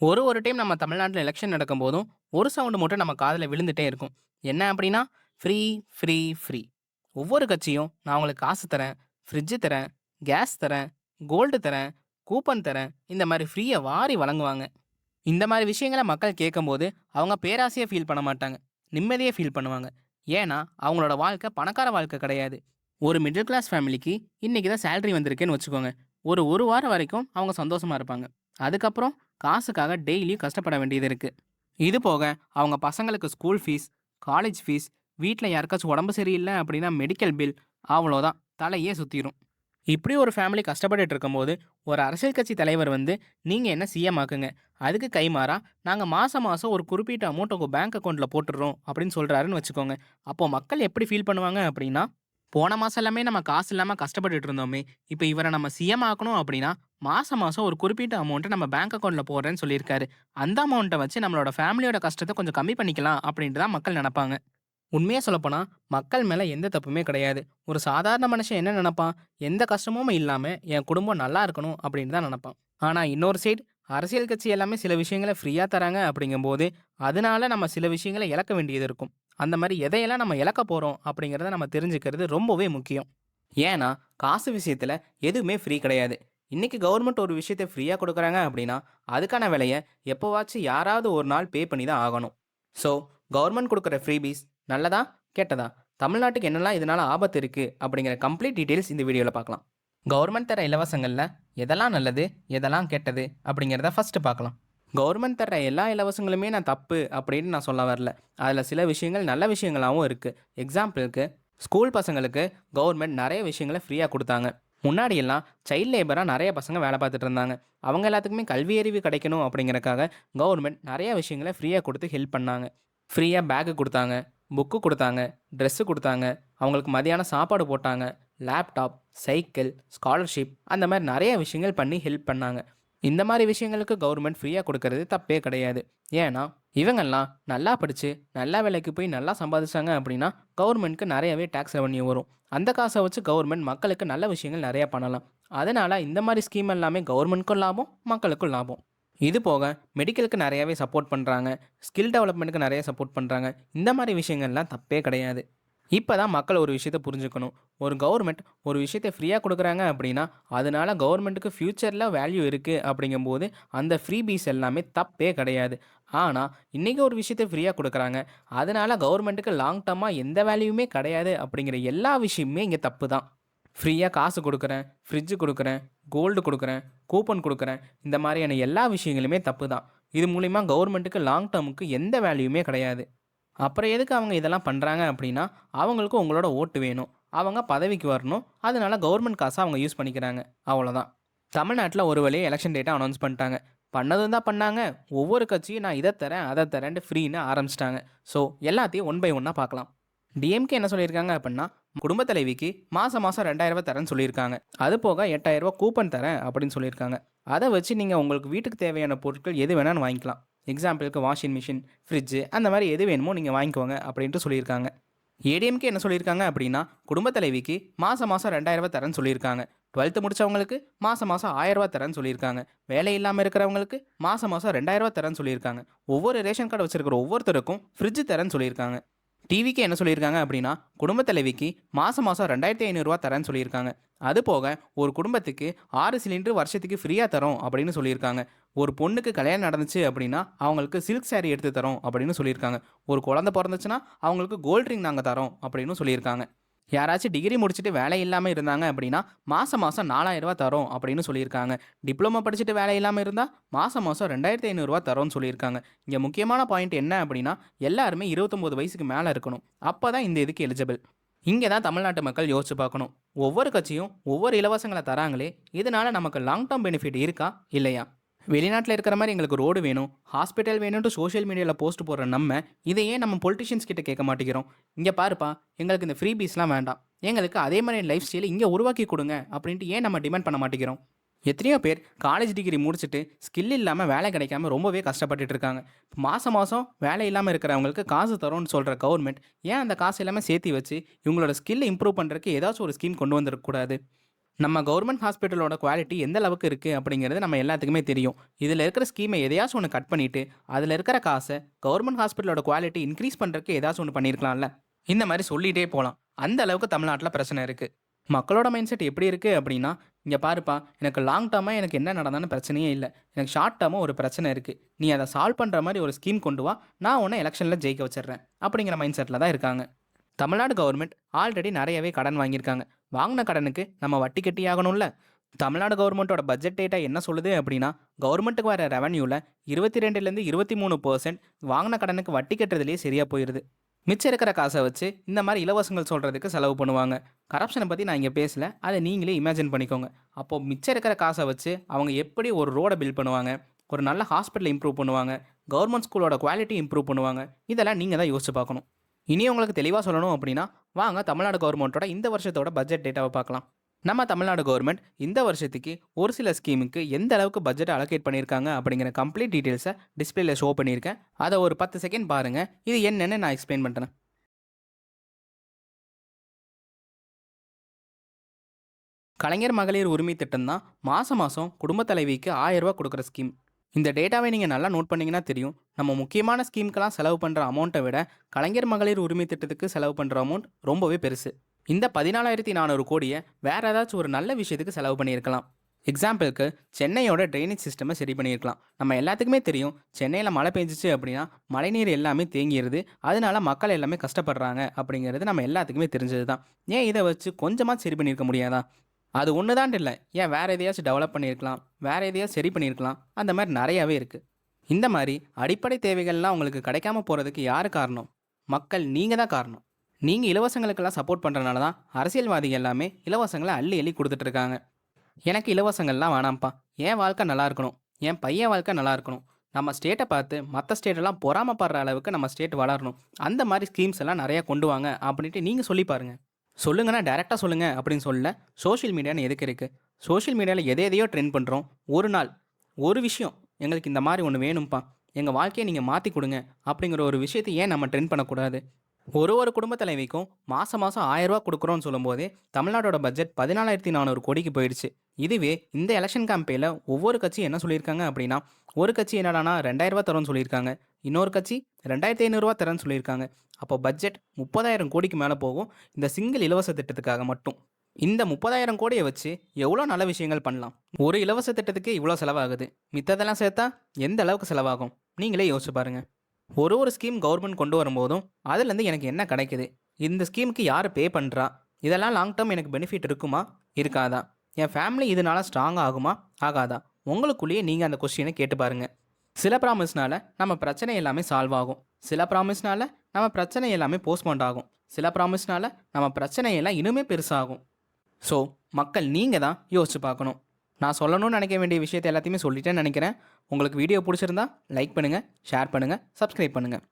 ஒரு டைம் நம்ம தமிழ்நாட்டுல எலக்ஷன் நடக்கும்போதும், ஒரு சவுண்ட் மட்டும் நம்ம காதுல விழுந்துட்டே இருக்கும். என்ன அப்படின்னா, ஃப்ரீ, ஃப்ரீ, ஃப்ரீ. ஒவ்வொரு கட்சியும், "நான் உங்களுக்கு காசு தரேன், ஃப்ரிட்ஜ் தரேன், கேஸ் தரேன், கோல்டு தரேன், கூப்பன் தரேன்." இந்த மாரி ஃப்ரீய வாரி வழங்குவாங்க. இந்த மாரி விஷயங்கள மக்கள் கேட்கும்போது, அவங்க பேராசையா ஃபீல் பண்ண மாட்டாங்க. நிம்மதியா ஃபீல் பண்ணுவாங்க. ஏன்னா, அவங்களோட வாழ்க்கை பணக்கார வாழ்க்கை கிடையாது. ஒரு மிடில் கிளாஸ் ஃபேமிலிக்கு இன்னைக்கு தான் சேலரி வந்திருக்குன்னு வச்சுக்கோங்க. ஒரு வாரம் வரைக்கும் அவங்க சந்தோஷமா இருப்பாங்க. அதுக்கப்புறம் காசுக்காக டெய்லியும் கஷ்டப்பட வேண்டியது இருக்கு. இது போக அவங்க பசங்களுக்கு ஸ்கூல் ஃபீஸ், காலேஜ் ஃபீஸ், வீட்ல யாருக்காச்சும் உடம்பு சரியில்ல அப்படின்னா மெடிக்கல் பில், அவ்வளோதான் தலையே சுத்திரும். இப்படி ஒரு ஃபேமிலி கஷ்டப்பட்டுட்டு இருக்கும்போது, ஒரு அரசியல் கட்சி தலைவர் வந்து, "நீங்க என்ன சிஎம் ஆக்குங்க. அதுக்கு கைமாறா நாங்க மாசம் மாசம் ஒரு குறிப்பிட்ட அமௌண்ட் உங்க பேங்க் அக்கவுண்ட்ல போட்டுர்றோம்." அப்படின்னு சொல்றாருன்னு வச்சுக்கோங்க. அப்போ மக்கள் எப்படி ஃபீல் பண்ணுவாங்க அப்படின்னா, "போன மாசம் எல்லாமே நம்ம காசு இல்லாம கஷ்டப்பட்டுட்டு இருந்தோமே. இப்ப இவர நம்ம சிஎம் ஆக்கணும் அப்படின்னா, மாசம் மாசம் ஒரு குறிப்பிட்ட அமௌண்ட்ட நம்ம பேங்க் அக்கவுண்ட்ல போடுறேன்னு சொல்லியிருக்காரு. அந்த அமௌண்ட்ட வச்சு நம்மளோட ஃபேமிலியோட கஷ்டத்த கொஞ்சம் கம்மி பண்ணிக்கலாம்." அப்படின்ட்டு தான் மக்கள் நெனப்பாங்க. உண்மையா சொல்லப்போனா, மக்கள் மேல எந்த தப்புமே கிடையாது. ஒரு சாதாரண மனுஷன் என்ன நெனப்பான்? எந்த கஷ்டமும் இல்லாம என் குடும்பம் நல்லா இருக்கணும் அப்படின்னு தான் நெனப்பான். ஆனா இன்னொரு சைடு அரசியல் கட்சி எல்லாமே சில விஷயங்கள ஃப்ரீயா தராங்க அப்படிங்கும்போது, அதனால நம்ம சில விஷயங்கள இழக்க வேண்டியது இருக்கும். அந்த மாரி எதையெல்லாம் நம்ம இழக்க போறோம் அப்படிங்கிறத நம்ம தெரிஞ்சுக்கிறது ரொம்பவே முக்கியம். ஏன்னா, காசு விஷயத்துல எதுவுமே ஃப்ரீ கிடையாது. இன்னைக்கு கவர்மெண்ட் ஒரு விஷயத்த ஃப்ரீயா குடுக்குறாங்க அப்படின்னா, அதுக்கான விலைய எப்போவாச்சும் யாராவது ஒரு நாள் பே பண்ணி தான் ஆகணும். ஸோ, கவர்மெண்ட் குடுக்குற ஃப்ரீபீஸ் நல்லதா? கெட்டதா? தமிழ்நாட்டுக்கு என்னலாம் இதனால ஆபத்து இருக்கு? அப்படிங்கிற கம்ப்ளீட் டீட்டெயில்ஸ் இந்த வீடியோல பார்க்கலாம். கவர்மெண்ட் தர இலவசங்கள்ல எதெல்லாம் நல்லது? எதெல்லாம் கெட்டது? அப்படிங்கிறத ஃபர்ஸ்ட் பார்க்கலாம். கவர்மெண்ட் தர எல்லா இலவசங்களுமே நான் தப்பு அப்படின்னு நான் சொல்ல வரல. அதுல சில விஷயங்கள் நல்ல விஷயங்களாவும் இருக்கு. எக்ஸாம்பிளுக்கு ஸ்கூல் பசங்களுக்கு கவர்மெண்ட் நெறைய விஷயங்கள ஃப்ரீயா குடுத்தாங்க. முன்னாடியெல்லாம் சைல்ட் லேபரா நெறைய பசங்க வேல பார்த்துட்டு இருந்தாங்க. அவங்க எல்லாத்துக்குமே கல்வி அறிவு கிடைக்கணும் அப்படிங்கிறக்காக கவர்மெண்ட் நெறைய விஷயங்கள ஃப்ரீயா குடுத்து ஹெல்ப் பண்ணாங்க. ஃப்ரீயா பேக் குடுத்தாங்க, புக்கு குடுத்தாங்க, ட்ரெஸ் குடுத்தாங்க, அவங்களுக்கு மதியானம் சாப்பாடு போட்டாங்க, லேப்டாப், சைக்கிள், ஸ்காலர்ஷிப் அந்த மாரி நெறைய விஷயங்கள் பண்ணி ஹெல்ப் பண்ணாங்க. இந்த மாரி விஷயங்களுக்கு கவர்மெண்ட் ஃப்ரீயா குடுக்கறது தப்பே கிடையாது. ஏன்னா, இவங்கெல்லாம் நல்லா படிச்சு, நல்ல வேலைக்கு போய் நல்லா சம்பாதிச்சாங்க அப்படின்னா, கவர்மெண்ட்க்கு நெறையவே டாக்ஸ் ரெவென்யூ வரும். அந்த காச வச்சு கவர்மெண்ட் மக்களுக்கு நல்ல விஷயங்கள் நெறைய பண்ணலாம். அதனால இந்த மாரி ஸ்கீம் எல்லாமே கவர்மெண்ட்க்கும் லாபம், மக்களுக்கும் லாபம். இது போக மெடிக்கலுக்கு நெறையாவே சப்போர்ட் பண்றாங்க. ஸ்கில் டெவலப்மெண்ட்க்கு நெறைய சப்போர்ட் பண்றாங்க. இந்த மாரி விஷயங்கள்லாம் தப்பே கிடையாது. இப்ப தான் மக்கள் ஒரு விஷயத்த புரிஞ்சுக்கணும். ஒரு கவர்மெண்ட் ஒரு விஷயத்த ஃப்ரீயா குடுக்குறாங்க அப்படின்னா, அதனால கவர்மெண்ட்டுக்கு ஃபியூச்சர்ல வேல்யூ இருக்கு அப்படிங்கும்போது, அந்த ஃப்ரீபீஸ் எல்லாமே தப்பே கிடையாது. ஆனா, இன்னைக்கு ஒரு விஷயத்த ஃப்ரீயா குடுக்குறாங்க. அதனால கவர்மெண்ட்டுக்கு லாங் டர்மா எந்த வேல்யூவுமே கிடையாது அப்படிங்கிற எல்லா விஷயமுமே இங்க தப்பு தான். ஃப்ரீயா காசு குடுக்குறேன், ஃப்ரிட்ஜ் குடுக்குறேன், கோல்டு குடுக்குறேன், கூப்பன் குடுக்குறேன். இந்த மாரியான எல்லா விஷயங்களுமே தப்பு தான். இது மூலியமா கவர்மெண்ட்டுக்கு லாங் டர்முக்கு எந்த வேல்யூவுமே கிடையாது. அப்புறம் எதுக்கு அவங்க இதெல்லாம் பண்றாங்க அப்படின்னா, அவங்களுக்கு உங்களோட ஓட்டு வேணும். அவங்க பதவிக்கு வரணும். அதனால கவர்மெண்ட் காச அவங்க யூஸ் பண்ணிக்கிறாங்க. அவ்வளோதான். தமிழ்நாட்டுல ஒரு வழியா எலக்ஷன் டேட்ட அனௌன்ஸ் பண்ணிட்டாங்க. பண்ணதும் தான் பண்ணாங்க. ஒவ்வொரு கட்சியும் நான் இத தரேன், அத தரேன்ட்டு ஃப்ரீன்னு ஆரம்பிச்சுட்டாங்க. ஸோ எல்லாத்தையும் ஒன் பை ஒன்னா பார்க்கலாம். டிஎம்கே என்ன சொல்லியிருக்காங்க அப்படின்னா, குடும்ப தலைவிக்கு மாசம் மாசம் ரூ. 2000 தரேன்னு சொல்லியிருக்காங்க. அது போக ரூ. 8000 கூப்பன் தரேன் அப்படின்னு சொல்லியிருக்காங்க. அத வச்சு நீங்க உங்களுக்கு வீட்டுக்கு தேவையான பொருட்கள் எது வேணாலும் வாங்கிக்கலாம். எக்ஸாம்பிளுக்கு வாஷிங் மிஷின், ஃப்ரிட்ஜ் அந்த மாரி எது வேணுமோ நீங்க வாங்கிக்கோங்க அப்படின்ட்டு சொல்லியிருக்காங்க. ஏடிஎம்கே என்ன சொல்லியிருக்காங்க அப்படின்னா, குடும்ப தலைவிக்கு மாசம் மாசம் ரூ. 2000 தரேன்னு சொல்லியிருக்காங்க. 12த் முடிச்சவங்களுக்கு மாசம் மாசம் ரூ. 1000 தரேன்னு சொல்லியிருக்காங்க. வேலை இல்லாம இருக்கிறவங்களுக்கு மாசம் மாசம் ரூ. 2000 தரேன்னு சொல்லியிருக்காங்க. ஒவ்வொரு ரேஷன் கார்டு வச்சிருக்கிற ஒவ்வொருத்தருக்கும் ஃப்ரிட்ஜ் தரேன்னு சொல்லியிருக்காங்க. டிவிக்கு என்ன சொல்லியிருக்காங்க அப்படின்னா, குடும்ப தலைவிக்கு மாசம் மாசம் ரூ. 2500 தரேன்னு சொல்லியிருக்காங்க. அது போக ஒரு குடும்பத்துக்கு 6 சிலிண்டர் வருஷத்துக்கு ஃப்ரீயா தரோம் அப்படின்னு சொல்லியிருக்காங்க. ஒரு பொண்ணுக்கு கல்யாணம் நடந்துச்சு அப்படின்னா, அவங்களுக்கு சில்க் சாரி எடுத்து தரோம் அப்படின்னு சொல்லியிருக்காங்க. ஒரு குழந்தை பொறந்துச்சுன்னா, அவங்களுக்கு கோல்ட் ரிங் நாங்க தரோம் அப்படின்னு சொல்லியிருக்காங்க. யாராச்சும் டிகிரி முடிச்சுட்டு வேலை இல்லாம இருந்தாங்க அப்படின்னா, மாசம் மாசம் ரூ. 4000 தரோம் அப்படின்னு சொல்லியிருக்காங்க. டிப்ளமோ படிச்சுட்டு வேலை இல்லாம இருந்தா, மாசம் மாசம் ரூ. 2500 தரோம்னு சொல்லியிருக்காங்க. இங்க முக்கியமான பாயிண்ட் என்ன அப்படின்னா, எல்லாருமே 29 வயசுக்கு மேல இருக்கணும். அப்பதான் இந்த இதுக்கு எலிஜிபிள். இங்க தான் தமிழ்நாட்டு மக்கள் யோசிச்சு பார்க்கணும். ஒவ்வொரு கட்சியும் ஒவ்வொரு இலவசங்கள தராங்களே, இதனால நமக்கு லாங் டர்ம் பெனிஃபிட் இருக்கா? இல்லையா? வெளிநாட்டுல இருக்கிற மாரி எங்களுக்கு ரோடு வேணும், ஹாஸ்பிட்டல் வேணும்ன்ட்டு சோஷியல் மீடியால போஸ்ட் போடுற நம்ம, இத ஏன் நம்ம பொலிட்டீஷியன்ஸ் கிட்ட கேட்க மாட்டேங்கிறோம்? "இங்க பாருப்பா, எங்களுக்கு இந்த ஃப்ரீபீஸ்லாம் வேண்டாம். எங்களுக்கு அதே மாரி லைஃப் ஸ்டைல இங்க உருவாக்கி குடுங்க." அப்படின்ட்டு ஏன் நம்ம டிமாண்ட் பண்ண மாட்டேங்கிறோம்? எத்தனையோ பேர் காலேஜ் டிகிரி முடிச்சுட்டு ஸ்கில் இல்லாம வேலை கிடைக்காம ரொம்பவே கஷ்டப்பட்டுட்டு இருக்காங்க. மாசம் மாசம் வேலை இல்லாம இருக்கிறவங்களுக்கு காசு தரோம்னு சொல்ற கவர்மெண்ட், ஏன் அந்த காசு எல்லாமே சேர்த்தி வச்சு, இவங்களோட ஸ்கில்ல இம்ப்ரூவ் பண்றதுக்கு ஏதாச்சும் ஒரு ஸ்கீம் கொண்டு வந்திருக்க கூடாது? நம்ம கவர்மெண்ட் ஹாஸ்பிட்டலோட குவாலிட்டி எந்த அளவுக்கு இருக்குது அப்படிங்கிறது நம்ம எல்லாத்துக்குமே தெரியும். இதில் இருக்கிற ஸ்கீமை எதையாச்சும் ஒன்று கட் பண்ணிவிட்டு அதில் இருக்கிற காசை கவர்மெண்ட் ஹாஸ்பிட்டலோட குவாலிட்டி இன்க்ரீஸ் பண்ணுறதுக்கு ஏதாச்சும் ஒன்று பண்ணியிருக்கலாம்ல. இந்த மாதிரி சொல்லிகிட்டே போகலாம். அந்த அளவுக்கு தமிழ்நாட்டில் பிரச்சனை இருக்குது. மக்களோட மைண்ட் செட் எப்படி இருக்குது அப்படின்னா, இங்கே பாருப்பா, எனக்கு லாங் டேர்மாக எனக்கு என்ன நடந்தாலும் பிரச்சனையே இல்லை, எனக்கு ஷார்ட் டேர்மாக ஒரு பிரச்சனை இருக்குது, நீ அதை சால்வ் பண்ணுற மாதிரி ஒரு ஸ்கீம் கொண்டு வா, நான் உன்னை எலெக்ஷனில் ஜெயிக்க வச்சிடுறேன் அப்படிங்கிற மைண்ட் செட்டில் தான் இருக்காங்க. தமிழ்நாடு கவர்மெண்ட் ஆல்ரெடி நிறையவே கடன் வாங்கியிருக்காங்க. வாங்கின கடனுக்கு நம்ம வட்டி கட்டி ஆகணும்ல. தமிழ்நாடு கவர்மெண்ட்டோட பட்ஜெட் டேட்டா என்ன சொல்லுது அப்படின்னா, கவர்மெண்ட்டுக்கு வர ரெவன்யூவில் 22லேருந்து 23% வாங்கின கடனுக்கு வட்டி கட்டுறதுலேயே சரியாக போயிடுது. மிச்சம் இருக்கிற காசை வச்சு இந்த மாதிரி இலவசங்கள் சொல்கிறதுக்கு செலவு பண்ணுவாங்க. கரப்ஷனை பற்றி நான் இங்கே பேசலை, அதை நீங்களே இமேஜின் பண்ணிக்கோங்க. அப்போது மிச்சம் இருக்கிற காசை வச்சு அவங்க எப்படி ஒரு ரோடை பில்ட் பண்ணுவாங்க, ஒரு நல்ல ஹாஸ்பிட்டல் இம்ப்ரூவ் பண்ணுவாங்க, கவர்மெண்ட் ஸ்கூலோட குவாலிட்டி இம்ப்ரூவ் பண்ணுவாங்க, இதெல்லாம் நீங்கள் தான் யோசிச்சு பார்க்கணும். இனி உங்களுக்கு தெளிவாக சொல்லணும் அப்படின்னா, வாங்க தமிழ்நாடு கவர்மெண்ட்டோட இந்த வருஷத்தோட பட்ஜெட் டேட்டாவை பார்க்கலாம். நம்ம தமிழ்நாடு கவர்மெண்ட் இந்த வருஷத்துக்கு ஒரு சில ஸ்கீமுக்கு எந்த அளவுக்கு பட்ஜெட் அலோகேட் பண்ணியிருக்காங்க அப்படிங்கிற கம்ப்ளீட் டீட்டெயில்ஸை டிஸ்பிளேல ஷோ பண்ணியிருக்கேன். அதை ஒரு 10 செகண்ட் பாருங்கள். இது என்னன்னு நான் எக்ஸ்பிளைன் பண்ணுறேன். கலைஞர் மகளிர் உரிமை திட்டம் தான் மாதம் மாதம் குடும்ப தலைவிக்கு 1000 ரூபா கொடுக்குற ஸ்கீம். இந்த டேட்டாவை நீங்கள் நல்லா நோட் பண்ணிங்கன்னா தெரியும், நம்ம முக்கியமான ஸ்கீமுக்கெல்லாம் செலவு பண்ணுற அமௌண்ட்டை விட கலைஞர் மகளிர் உரிமை திட்டத்துக்கு செலவு பண்ணுற அமௌண்ட் ரொம்பவே பெருசு. இந்த 14,400 கோடியை வேறு ஏதாச்சும் ஒரு நல்ல விஷயத்துக்கு செலவு பண்ணியிருக்கலாம். எக்ஸாம்பிளுக்கு சென்னையோட ட்ரைனேஜ் சிஸ்டமை சரி பண்ணியிருக்கலாம். நம்ம எல்லாத்துக்குமே தெரியும், சென்னையில் மழை பெஞ்சிச்சு அப்படின்னா மழைநீர் எல்லாமே தேங்கிடுது, அதனால மக்கள் எல்லாமே கஷ்டப்படுறாங்க அப்படிங்கிறது நம்ம எல்லாத்துக்குமே தெரிஞ்சது தான். ஏன் இதை வச்சு கொஞ்சமாக சரி பண்ணியிருக்க முடியாதா? அது ஒன்று தான் இல்லை, ஏன் வேறு எதையாச்சும் டெவலப் பண்ணியிருக்கலாம், வேறு எதையாச்சும் சரி பண்ணியிருக்கலாம். அந்த மாதிரி நிறையாவே இருக்குது. இந்த மாதிரி அடிப்படை தேவைகள்லாம் உங்களுக்கு கிடைக்காம போகிறதுக்கு யார் காரணம்? மக்கள், நீங்கள் தான் காரணம். நீங்கள் இலவசங்களுக்கெல்லாம் சப்போர்ட் பண்ணுறதுனால தான் அரசியல்வாதிகள் எல்லாமே இலவசங்களை அள்ளி அள்ளி கொடுத்துட்ருக்காங்க. எனக்கு இலவசங்கள்லாம் வேணாம்ப்பா, என் வாழ்க்கை நல்லா இருக்கணும், என் பையன் வாழ்க்கை நல்லா இருக்கணும், நம்ம ஸ்டேட்டை பார்த்து மற்ற ஸ்டேட்டெல்லாம் பொறாமப்படுற அளவுக்கு நம்ம ஸ்டேட் வளரணும், அந்த மாதிரி ஸ்கீம்ஸ் எல்லாம் நிறையா கொண்டு வாங்க அப்படின்ட்டு நீங்கள் சொல்லி பாருங்கள். சொல்லுங்கன்னா டேரெக்டாக சொல்லுங்கள் அப்படின்னு சொல்ல சோஷியல் மீடியான்னு எதுக்கு இருக்குது? சோஷியல் மீடியாவில் எதையோ ட்ரெண்ட் பண்ணுறோம். ஒரு நாள் ஒரு விஷயம், எங்களுக்கு இந்த மாதிரி ஒன்று வேணும்ப்பா, எங்கள் வாழ்க்கையை நீங்கள் மாற்றி கொடுங்க அப்படிங்கிற ஒரு விஷயத்தை ஏன் நம்ம ட்ரெண்ட் பண்ணக்கூடாது? ஒரு குடும்ப தலைவிக்கும் மாதம் 1000 ரூபா கொடுக்குறோன்னு சொல்லும்போதே தமிழ்நாடோட பட்ஜெட் 14,400 கோடிக்கு போயிடுச்சு. இதுவே இந்த எலெக்ஷன் கேம்பெயினில் ஒவ்வொரு கட்சியும் என்ன சொல்லியிருக்காங்க அப்படின்னா, ஒரு கட்சி என்னடானா 2000 ரூபா தரோன்னு சொல்லியிருக்காங்க, இன்னொரு கட்சி 2500 ரூபா தரேன்னு சொல்லியிருக்காங்க. அப்போ பட்ஜெட் 30,000 கோடிக்கு மேலே போகும் இந்த சிங்கிள் இலவச திட்டத்துக்காக மட்டும். இந்த 30,000 கோடியை வச்சு எவ்வளோ நல்ல விஷயங்கள் பண்ணலாம். ஒரு இலவச திட்டத்துக்கு இவ்வளோ செலவாகுது, மித்ததெல்லாம் சேர்த்தா எந்த அளவுக்கு செலவாகும் நீங்களே யோசிச்சு பாருங்கள். ஒரு ஸ்கீம் கவர்மெண்ட் கொண்டு வரும்போதும் அதுலேருந்து எனக்கு என்ன கிடைக்குது, இந்த ஸ்கீமுக்கு யார் பே பண்ணுறா, இதெல்லாம் லாங் டேர்ம் எனக்கு பெனிஃபிட் இருக்குமா இருக்காதா, என் ஃபேமிலி இதனால் ஸ்ட்ராங் ஆகுமா ஆகாதா, உங்களுக்குள்ளேயே நீங்கள் அந்த கொஸ்டினை கேட்டு பாருங்கள். சில ப்ராமிஸ்னால நம்ம பிரச்சனை எல்லாமே சால்வ் ஆகும், சில ப்ராமிஸ்னால நம்ம பிரச்சனை எல்லாமே போஸ்ட்போன் ஆகும், சில ப்ராமிஸ்னால நம்ம பிரச்சனையெல்லாம் இன்னுமே பெருசாகும். ஸோ மக்கள் நீங்கள் தான் யோசிச்சு பார்க்கணும். நான் சொல்லணும்னு நினைக்க வேண்டிய விஷயத்தை எல்லாத்தையுமே சொல்லிட்டேன்னு நினைக்கிறேன். உங்களுக்கு வீடியோ பிடிச்சிருந்தா லைக் பண்ணுங்கள், ஷேர் பண்ணுங்கள், சப்ஸ்கிரைப் பண்ணுங்கள்.